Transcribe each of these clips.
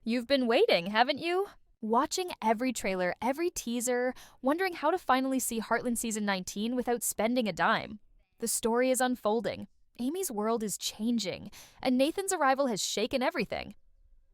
You've been waiting, haven't you? Watching every trailer, every teaser, wondering how to finally see Heartland Season 19 without spending a dime. The story is unfolding, Amy's world is changing, and Nathan's arrival has shaken everything.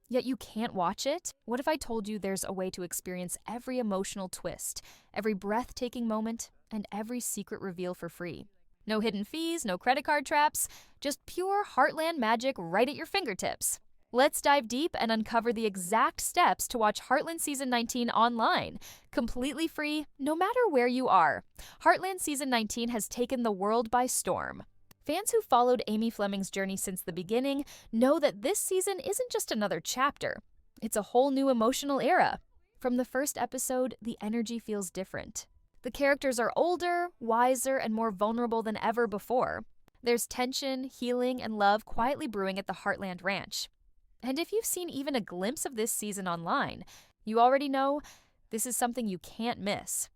Yet you can't watch it? What if I told you there's a way to experience every emotional twist, every breathtaking moment, and every secret reveal for free? No hidden fees, no credit card traps, just pure Heartland magic right at your fingertips. Let's dive deep and uncover the exact steps to watch Heartland Season 19 online, completely free, no matter where you are. Heartland Season 19 has taken the world by storm. Fans who followed Amy Fleming's journey since the beginning know that this season isn't just another chapter. It's a whole new emotional era. From the first episode, the energy feels different. The characters are older, wiser, and more vulnerable than ever before. There's tension, healing, and love quietly brewing at the Heartland Ranch. And if you've seen even a glimpse of this season online, you already know this is something you can't miss.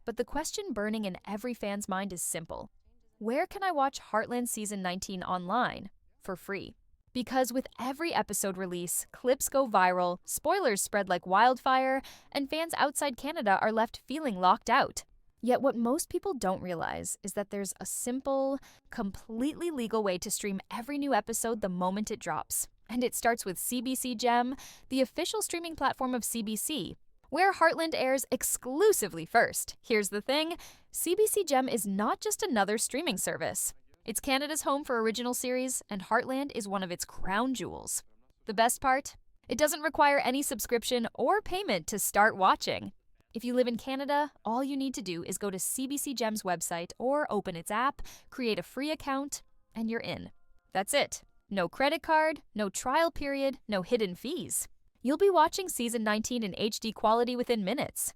But the question burning in every fan's mind is simple. Where can I watch Heartland Season 19 online for free? Because with every episode release, clips go viral, spoilers spread like wildfire, and fans outside Canada are left feeling locked out. Yet what most people don't realize is that there's a simple, completely legal way to stream every new episode the moment it drops. And it starts with CBC Gem, the official streaming platform of CBC, where Heartland airs exclusively first. Here's the thing, CBC Gem is not just another streaming service. It's Canada's home for original series, and Heartland is one of its crown jewels. The best part? It doesn't require any subscription or payment to start watching. If you live in Canada, all you need to do is go to CBC Gem's website or open its app, create a free account, and you're in. That's it. No credit card, no trial period, no hidden fees. You'll be watching Season 19 in HD quality within minutes.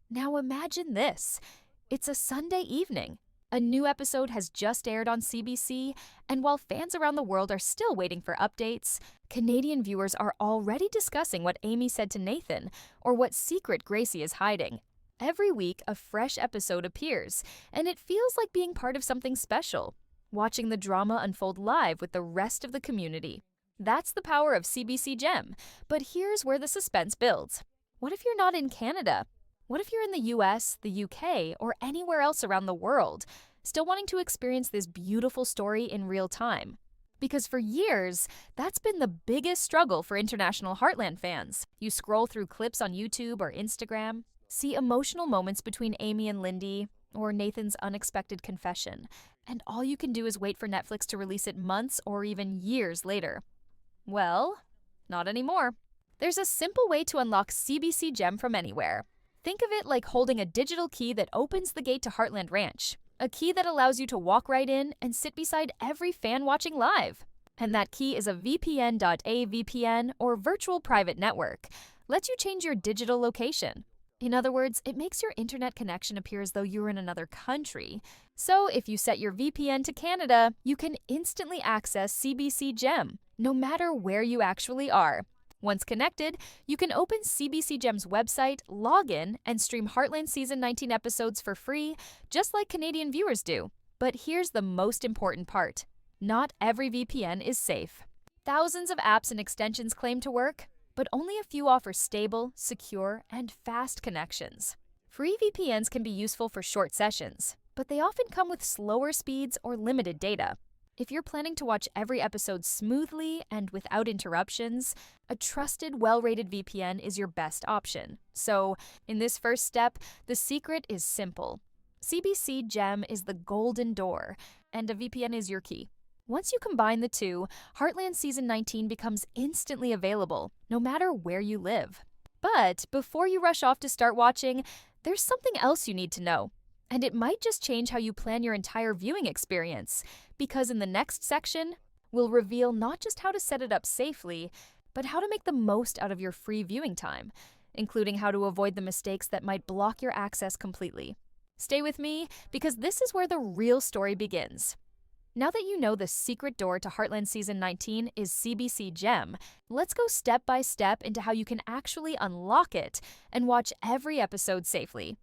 Now imagine this. It's a Sunday evening. A new episode has just aired on CBC, and while fans around the world are still waiting for updates, Canadian viewers are already discussing what Amy said to Nathan or what secret Gracie is hiding. Every week, a fresh episode appears, and it feels like being part of something special, watching the drama unfold live with the rest of the community. That's the power of CBC Gem, but here's where the suspense builds. What if you're not in Canada? What if you're in the US, the UK, or anywhere else around the world, still wanting to experience this beautiful story in real time? Because for years, that's been the biggest struggle for international Heartland fans. You scroll through clips on YouTube or Instagram, see emotional moments between Amy and Lindy, or Nathan's unexpected confession, and all you can do is wait for Netflix to release it months or even years later. Well, not anymore. There's a simple way to unlock CBC Gem from anywhere. Think of it like holding a digital key that opens the gate to Heartland Ranch, a key that allows you to walk right in and sit beside every fan watching live. And that key is a VPN.A VPN or virtual private network. Lets you change your digital location. In other words, it makes your internet connection appear as though you're in another country. So if you set your VPN to Canada, you can instantly access CBC Gem, no matter where you actually are. Once connected, you can open CBC Gem's website, log in, and stream Heartland Season 19 episodes for free, just like Canadian viewers do. But here's the most important part. Not every VPN is safe. Thousands of apps and extensions claim to work, but only a few offer stable, secure, and fast connections. Free VPNs can be useful for short sessions, but they often come with slower speeds or limited data. If you're planning to watch every episode smoothly and without interruptions, a trusted, well-rated VPN is your best option. So, in this first step, the secret is simple. CBC Gem is the golden door, and a VPN is your key. Once you combine the two, Heartland Season 19 becomes instantly available, no matter where you live. But before you rush off to start watching, there's something else you need to know. And it might just change how you plan your entire viewing experience, because in the next section, we'll reveal not just how to set it up safely, but how to make the most out of your free viewing time, including how to avoid the mistakes that might block your access completely. Stay with me, because this is where the real story begins. Now that you know the secret door to Heartland Season 19 is CBC Gem, let's go step by step into how you can actually unlock it and watch every episode safely,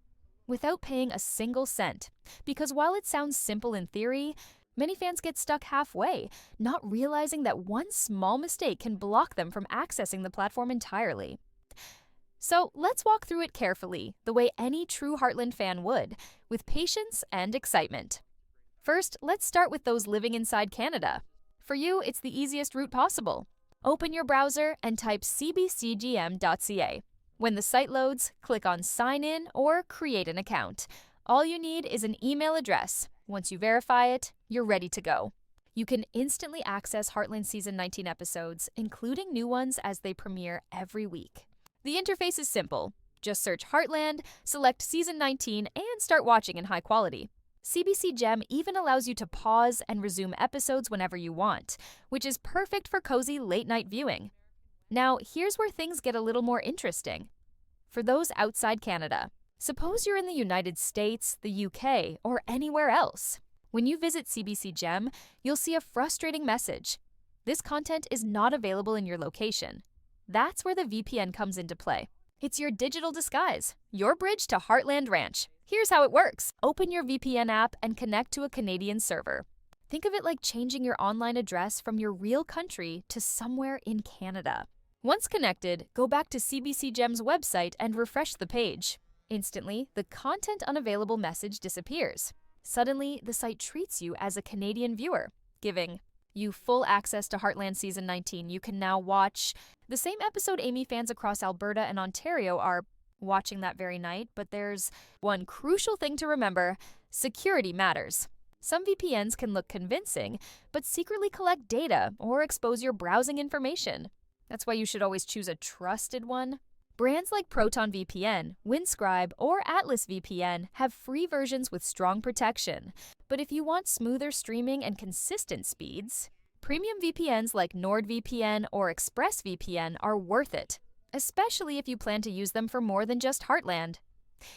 without paying a single cent. Because while it sounds simple in theory, Many fans get stuck halfway, not realizing that one small mistake can block them from accessing the platform entirely. So let's walk through it carefully, the way any true Heartland fan would, with patience and excitement. First, let's start with those living inside Canada. For you, it's the easiest route possible. Open your browser and type cbcgm.ca. When the site loads, click on Sign In or Create an Account. All you need is an email address. Once you verify it, you're ready to go. You can instantly access Heartland Season 19 episodes, including new ones as they premiere every week. The interface is simple. Just search Heartland, select Season 19, and start watching in high quality. CBC Gem even allows you to pause and resume episodes whenever you want, which is perfect for cozy late-night viewing. Now, here's where things get a little more interesting. For those outside Canada, suppose you're in the United States, the UK, or anywhere else. When you visit CBC Gem, you'll see a frustrating message. This content is not available in your location. That's where the VPN comes into play. It's your digital disguise, your bridge to Heartland Ranch. Here's how it works. Open your VPN app and connect to a Canadian server. Think of it like changing your online address from your real country to somewhere in Canada. Once connected, go back to CBC Gem's website and refresh the page. Instantly, the content unavailable message disappears. Suddenly, the site treats you as a Canadian viewer, giving you full access to Heartland Season 19. You can now watch the same episode Amy fans across Alberta and Ontario are watching that very night, but there's one crucial thing to remember: security matters. Some VPNs can look convincing, but secretly collect data or expose your browsing information. That's why you should always choose a trusted one. Brands like Proton VPN, Windscribe, or Atlas VPN have free versions with strong protection. But if you want smoother streaming and consistent speeds, premium VPNs like NordVPN or ExpressVPN are worth it, especially if you plan to use them for more than just Heartland.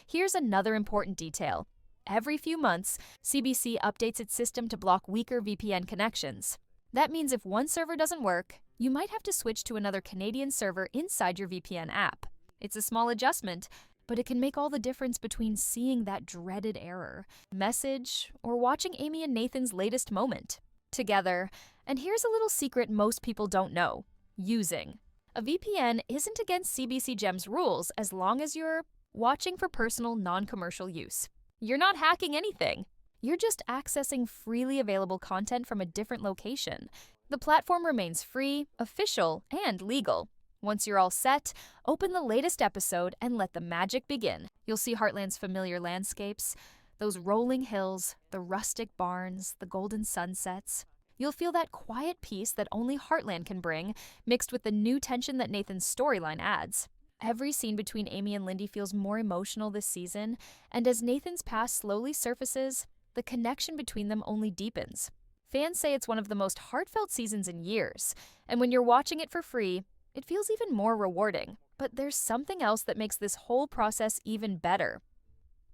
Here's another important detail. Every few months, CBC updates its system to block weaker VPN connections. That means if one server doesn't work, you might have to switch to another Canadian server inside your VPN app. It's a small adjustment, but it can make all the difference between seeing that dreaded error message or watching Amy and Nathan's latest moment together. And here's a little secret most people don't know: using a VPN isn't against CBC Gem's rules as long as you're watching for personal, non-commercial use. You're not hacking anything. You're just accessing freely available content from a different location. The platform remains free, official, and legal. Once you're all set, open the latest episode and let the magic begin. You'll see Heartland's familiar landscapes, those rolling hills, the rustic barns, the golden sunsets. You'll feel that quiet peace that only Heartland can bring, mixed with the new tension that Nathan's storyline adds. Every scene between Amy and Lindy feels more emotional this season, and as Nathan's past slowly surfaces, the connection between them only deepens. Fans say it's one of the most heartfelt seasons in years, and when you're watching it for free, it feels even more rewarding. But there's something else that makes this whole process even better: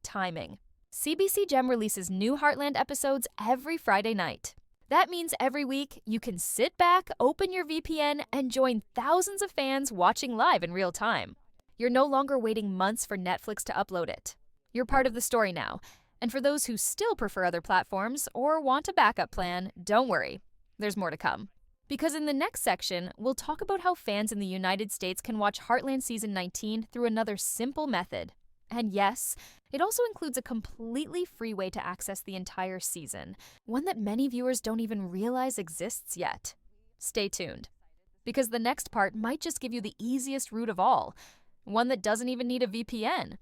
timing. CBC Gem releases new Heartland episodes every Friday night. That means every week, you can sit back, open your VPN, and join thousands of fans watching live in real time. You're no longer waiting months for Netflix to upload it. You're part of the story now. And for those who still prefer other platforms or want a backup plan, don't worry. There's more to come. Because in the next section, we'll talk about how fans in the United States can watch Heartland Season 19 through another simple method. And yes, it also includes a completely free way to access the entire season, one that many viewers don't even realize exists yet. Stay tuned, because the next part might just give you the easiest route of all, one that doesn't even need a VPN,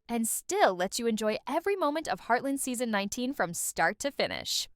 and still lets you enjoy every moment of Heartland Season 19 from start to finish.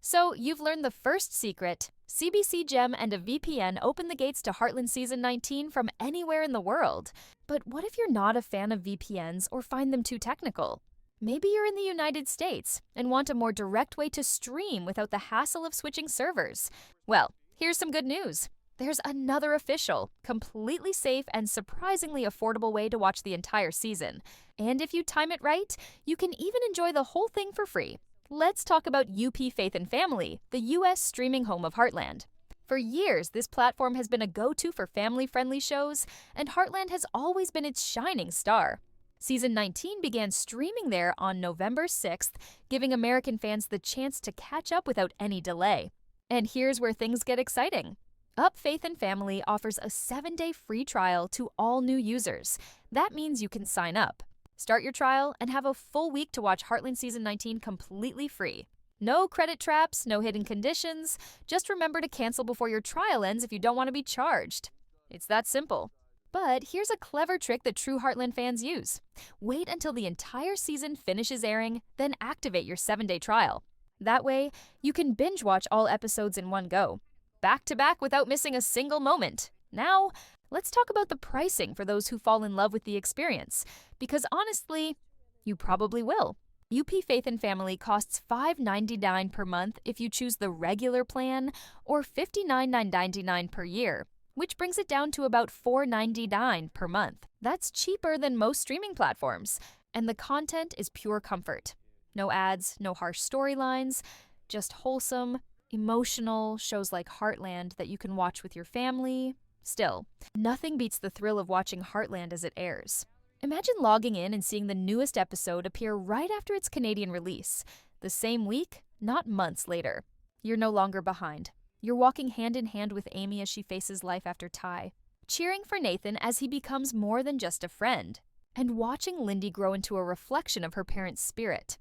So, you've learned the first secret. CBC Gem and a VPN open the gates to Heartland Season 19 from anywhere in the world. But what if you're not a fan of VPNs or find them too technical? Maybe you're in the United States and want a more direct way to stream without the hassle of switching servers. Well, here's some good news. There's another official, completely safe and surprisingly affordable way to watch the entire season. And if you time it right, you can even enjoy the whole thing for free. Let's talk about UP Faith and Family, the US streaming home of Heartland. For years, this platform has been a go-to for family-friendly shows, and Heartland has always been its shining star. Season 19 began streaming there on November 6th, giving American fans the chance to catch up without any delay. And here's where things get exciting. Up Faith and Family offers a 7-day free trial to all new users. That means you can sign up. Start your trial and have a full week to watch Heartland Season 19 completely free. No credit traps, no hidden conditions. Just remember to cancel before your trial ends if you don't want to be charged. It's that simple. But here's a clever trick that true Heartland fans use. Wait until the entire season finishes airing, then activate your 7-day trial. That way, you can binge watch all episodes in one go, back to back without missing a single moment. Now, let's talk about the pricing for those who fall in love with the experience, because honestly, you probably will. UP Faith and Family costs $5.99 per month if you choose the regular plan, or $59.99 per year, which brings it down to about $4.99 per month. That's cheaper than most streaming platforms, and the content is pure comfort. No ads, no harsh storylines, just wholesome, emotional shows like Heartland that you can watch with your family. Still, nothing beats the thrill of watching Heartland as it airs. Imagine logging in and seeing the newest episode appear right after its Canadian release, the same week, not months later. You're no longer behind. You're walking hand in hand with Amy as she faces life after Ty, cheering for Nathan as he becomes more than just a friend, and watching Lindy grow into a reflection of her parents' spirit.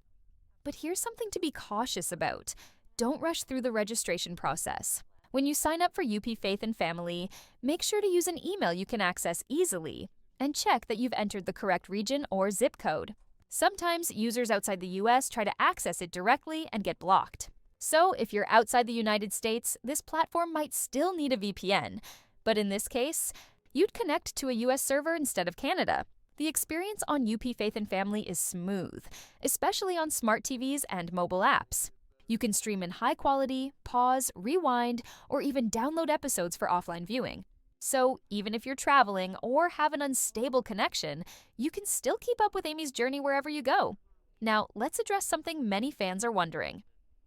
But here's something to be cautious about. Don't rush through the registration process. When you sign up for UP Faith and Family, make sure to use an email you can access easily, and check that you've entered the correct region or zip code. Sometimes users outside the US try to access it directly and get blocked. So if you're outside the United States, this platform might still need a VPN. But in this case, you'd connect to a US server instead of Canada. The experience on UP Faith and Family is smooth, especially on smart TVs and mobile apps. You can stream in high quality, pause, rewind, or even download episodes for offline viewing. So even if you're traveling or have an unstable connection, you can still keep up with Amy's journey wherever you go. Now, let's address something many fans are wondering.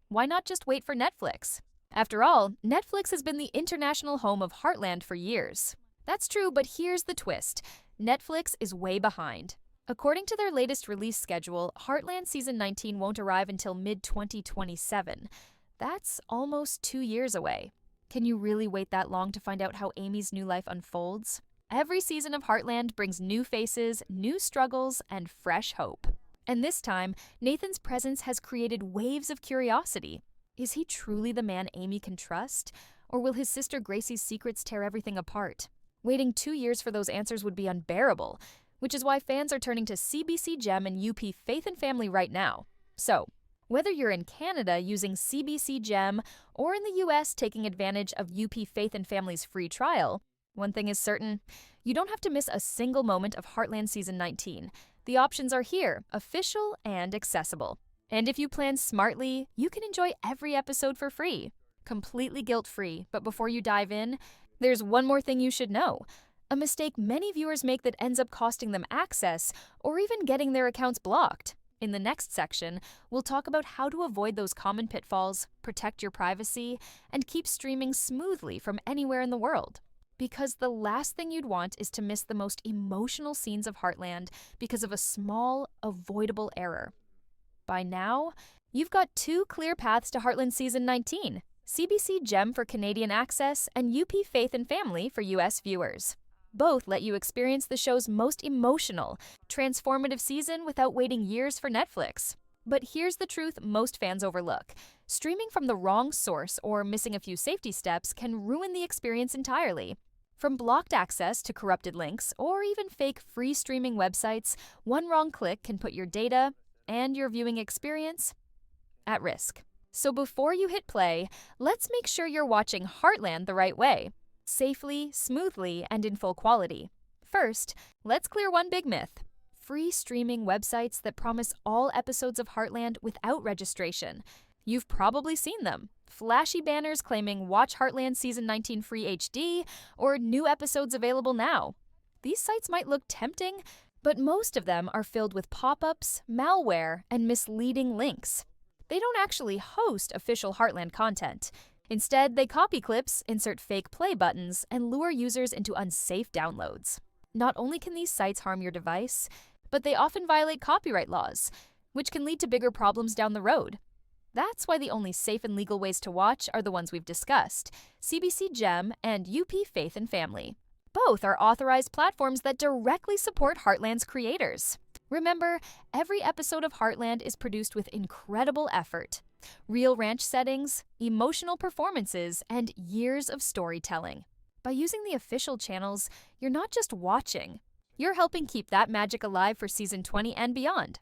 Why not just wait for Netflix? After all, Netflix has been the international home of Heartland for years. That's true, but here's the twist. Netflix is way behind. According to their latest release schedule, Heartland Season 19 won't arrive until mid-2027. That's almost 2 years away. Can you really wait that long to find out how Amy's new life unfolds? Every season of Heartland brings new faces, new struggles, and fresh hope. And this time, Nathan's presence has created waves of curiosity. Is he truly the man Amy can trust? Or will his sister Gracie's secrets tear everything apart? Waiting 2 years for those answers would be unbearable, which is why fans are turning to CBC Gem and UP Faith and Family right now. So, whether you're in Canada using CBC Gem or in the US taking advantage of UP Faith and Family's free trial, one thing is certain, you don't have to miss a single moment of Heartland Season 19. The options are here, official and accessible. And if you plan smartly, you can enjoy every episode for free, completely guilt-free. But before you dive in, there's one more thing you should know. A mistake many viewers make that ends up costing them access or even getting their accounts blocked. In the next section, we'll talk about how to avoid those common pitfalls, protect your privacy, and keep streaming smoothly from anywhere in the world. Because the last thing you'd want is to miss the most emotional scenes of Heartland because of a small, avoidable error. By now, you've got 2 clear paths to Heartland Season 19, CBC Gem for Canadian access and UP Faith and Family for US viewers. Both let you experience the show's most emotional, transformative season without waiting years for Netflix. But here's the truth most fans overlook. Streaming from the wrong source or missing a few safety steps can ruin the experience entirely. From blocked access to corrupted links or even fake free streaming websites, one wrong click can put your data and your viewing experience at risk. So before you hit play, let's make sure you're watching Heartland the right way. Safely, smoothly, and in full quality. First, let's clear one big myth. Free streaming websites that promise all episodes of Heartland without registration. You've probably seen them. Flashy banners claiming Watch Heartland Season 19 Free HD or new episodes available now. These sites might look tempting, but most of them are filled with pop-ups, malware, and misleading links. They don't actually host official Heartland content. Instead, they copy clips, insert fake play buttons, and lure users into unsafe downloads. Not only can these sites harm your device, but they often violate copyright laws, which can lead to bigger problems down the road. That's why the only safe and legal ways to watch are the ones we've discussed: CBC Gem and UP Faith and Family. Both are authorized platforms that directly support Heartland's creators. Remember, every episode of Heartland is produced with incredible effort. Real ranch settings, emotional performances, and years of storytelling. By using the official channels, you're not just watching, you're helping keep that magic alive for Season 20 and beyond.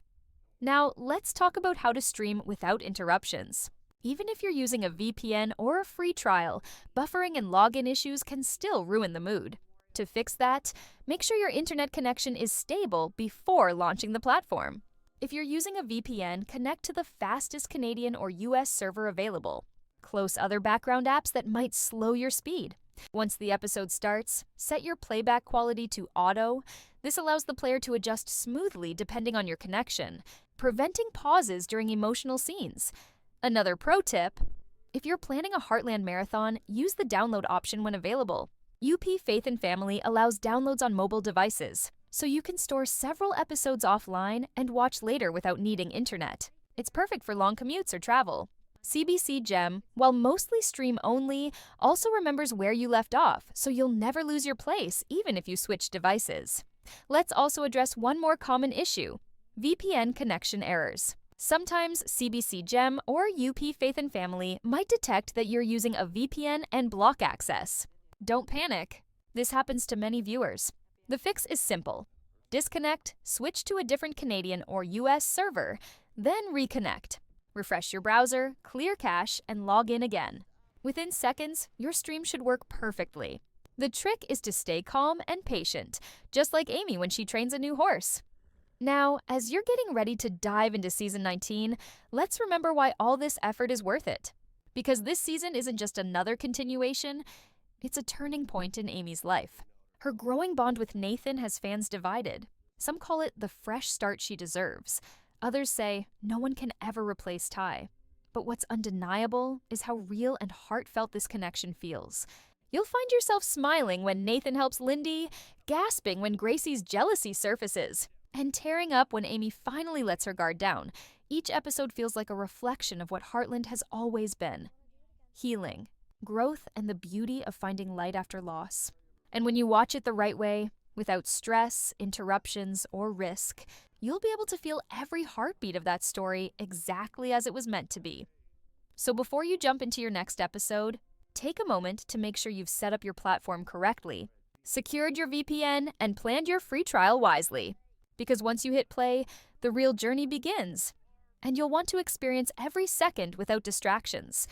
Now, let's talk about how to stream without interruptions. Even if you're using a VPN or a free trial, buffering and login issues can still ruin the mood. To fix that, make sure your internet connection is stable before launching the platform. If you're using a VPN, connect to the fastest Canadian or US server available. Close other background apps that might slow your speed. Once the episode starts, set your playback quality to auto. This allows the player to adjust smoothly depending on your connection, preventing pauses during emotional scenes. Another pro tip: if you're planning a Heartland marathon, use the download option when available. UP Faith and Family allows downloads on mobile devices, so you can store several episodes offline and watch later without needing internet. It's perfect for long commutes or travel. CBC Gem, while mostly stream-only, also remembers where you left off, so you'll never lose your place even if you switch devices. Let's also address one more common issue: VPN connection errors. Sometimes CBC Gem or UP Faith and Family might detect that you're using a VPN and block access. Don't panic. This happens to many viewers. The fix is simple. Disconnect, switch to a different Canadian or US server, then reconnect. Refresh your browser, clear cache, and log in again. Within seconds, your stream should work perfectly. The trick is to stay calm and patient, just like Amy when she trains a new horse. Now, as you're getting ready to dive into Season 19, let's remember why all this effort is worth it. Because this season isn't just another continuation, it's a turning point in Amy's life. Her growing bond with Nathan has fans divided. Some call it the fresh start she deserves. Others say no one can ever replace Ty. But what's undeniable is how real and heartfelt this connection feels. You'll find yourself smiling when Nathan helps Lindy, gasping when Gracie's jealousy surfaces, and tearing up when Amy finally lets her guard down. Each episode feels like a reflection of what Heartland has always been: healing, growth, and the beauty of finding light after loss. And when you watch it the right way, without stress, interruptions, or risk, you'll be able to feel every heartbeat of that story exactly as it was meant to be. So before you jump into your next episode, take a moment to make sure you've set up your platform correctly, secured your VPN, and planned your free trial wisely. Because once you hit play, the real journey begins, and you'll want to experience every second without distractions.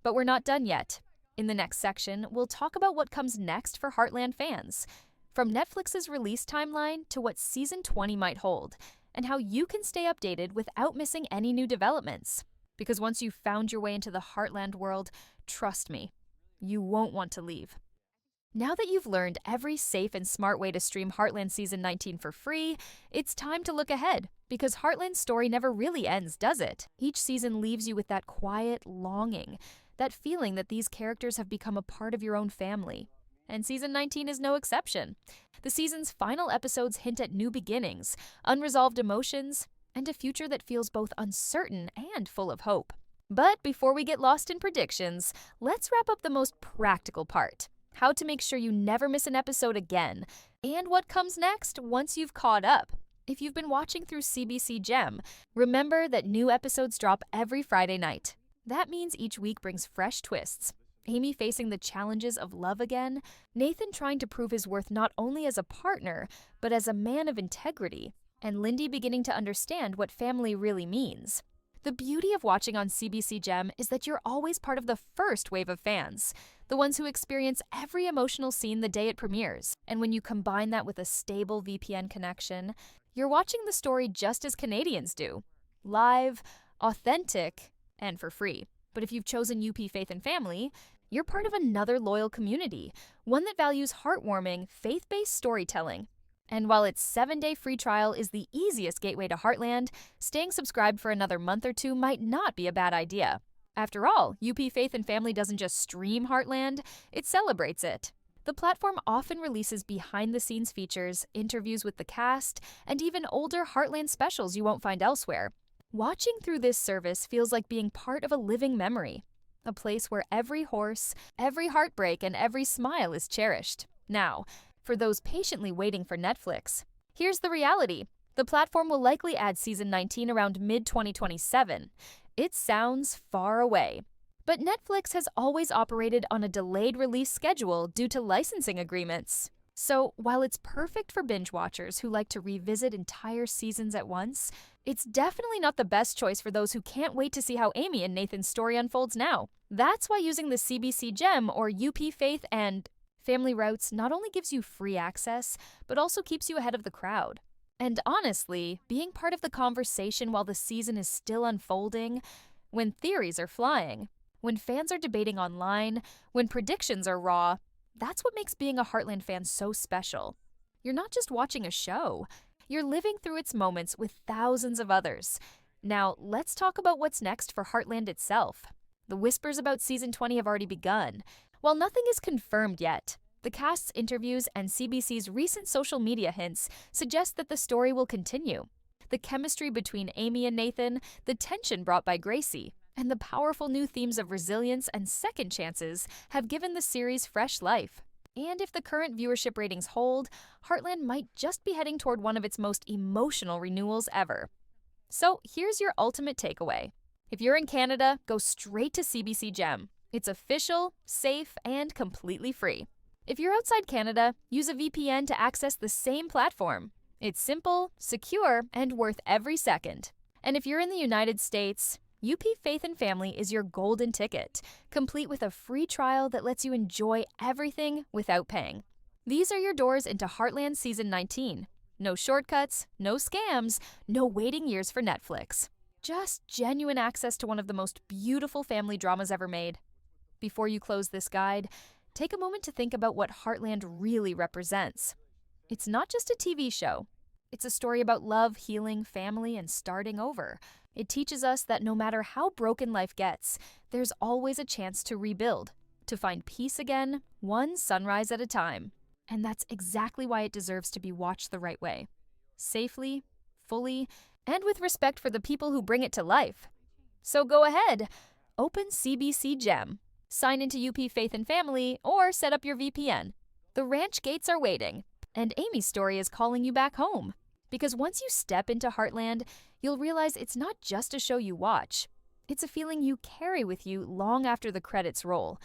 But we're not done yet. In the next section, we'll talk about what comes next for Heartland fans, from Netflix's release timeline to what Season 20 might hold, and how you can stay updated without missing any new developments. Because once you've found your way into the Heartland world, trust me, you won't want to leave. Now that you've learned every safe and smart way to stream Heartland Season 19 for free, it's time to look ahead, because Heartland's story never really ends, does it? Each season leaves you with that quiet longing, that feeling that these characters have become a part of your own family. And Season 19 is no exception. The season's final episodes hint at new beginnings, unresolved emotions, and a future that feels both uncertain and full of hope. But before we get lost in predictions, let's wrap up the most practical part: how to make sure you never miss an episode again, and what comes next once you've caught up. If you've been watching through CBC Gem, remember that new episodes drop every Friday night. That means each week brings fresh twists. Amy facing the challenges of love again, Nathan trying to prove his worth not only as a partner, but as a man of integrity, and Lindy beginning to understand what family really means. The beauty of watching on CBC Gem is that you're always part of the first wave of fans, the ones who experience every emotional scene the day it premieres. And when you combine that with a stable VPN connection, you're watching the story just as Canadians do: live, authentic, and for free. But if you've chosen UP Faith and Family, you're part of another loyal community, one that values heartwarming, faith-based storytelling. And while its 7-day free trial is the easiest gateway to Heartland, staying subscribed for another month or two might not be a bad idea. After all, UP Faith and Family doesn't just stream Heartland, it celebrates it. The platform often releases behind-the-scenes features, interviews with the cast, and even older Heartland specials you won't find elsewhere. Watching through this service feels like being part of a living memory, a place where every horse, every heartbreak, and every smile is cherished. Now, for those patiently waiting for Netflix, here's the reality. The platform will likely add Season 19 around mid-2027. It sounds far away. But Netflix has always operated on a delayed release schedule due to licensing agreements. So, while it's perfect for binge watchers who like to revisit entire seasons at once, it's definitely not the best choice for those who can't wait to see how Amy and Nathan's story unfolds now. That's why using the CBC Gem or UP Faith and Family routes not only gives you free access, but also keeps you ahead of the crowd. And honestly, being part of the conversation while the season is still unfolding, when theories are flying, when fans are debating online, when predictions are raw, that's what makes being a Heartland fan so special. You're not just watching a show, you're living through its moments with thousands of others. Now, let's talk about what's next for Heartland itself. The whispers about Season 20 have already begun. While nothing is confirmed yet, the cast's interviews and CBC's recent social media hints suggest that the story will continue. The chemistry between Amy and Nathan, the tension brought by Gracie, and the powerful new themes of resilience and second chances have given the series fresh life. And if the current viewership ratings hold, Heartland might just be heading toward one of its most emotional renewals ever. So here's your ultimate takeaway. If you're in Canada, go straight to CBC Gem. It's official, safe, and completely free. If you're outside Canada, use a VPN to access the same platform. It's simple, secure, and worth every second. And if you're in the United States, UP Faith and Family is your golden ticket, complete with a free trial that lets you enjoy everything without paying. These are your doors into Heartland Season 19. No shortcuts, no scams, no waiting years for Netflix. Just genuine access to one of the most beautiful family dramas ever made. Before you close this guide, take a moment to think about what Heartland really represents. It's not just a TV show. It's a story about love, healing, family, and starting over. It teaches us that no matter how broken life gets, there's always a chance to rebuild, to find peace again, one sunrise at a time. And that's exactly why it deserves to be watched the right way. Safely, fully, and with respect for the people who bring it to life. So go ahead, open CBC Gem, sign into UP Faith and Family, or set up your VPN. The ranch gates are waiting, and Amy's story is calling you back home. Because once you step into Heartland, you'll realize it's not just a show you watch. It's a feeling you carry with you long after the credits roll.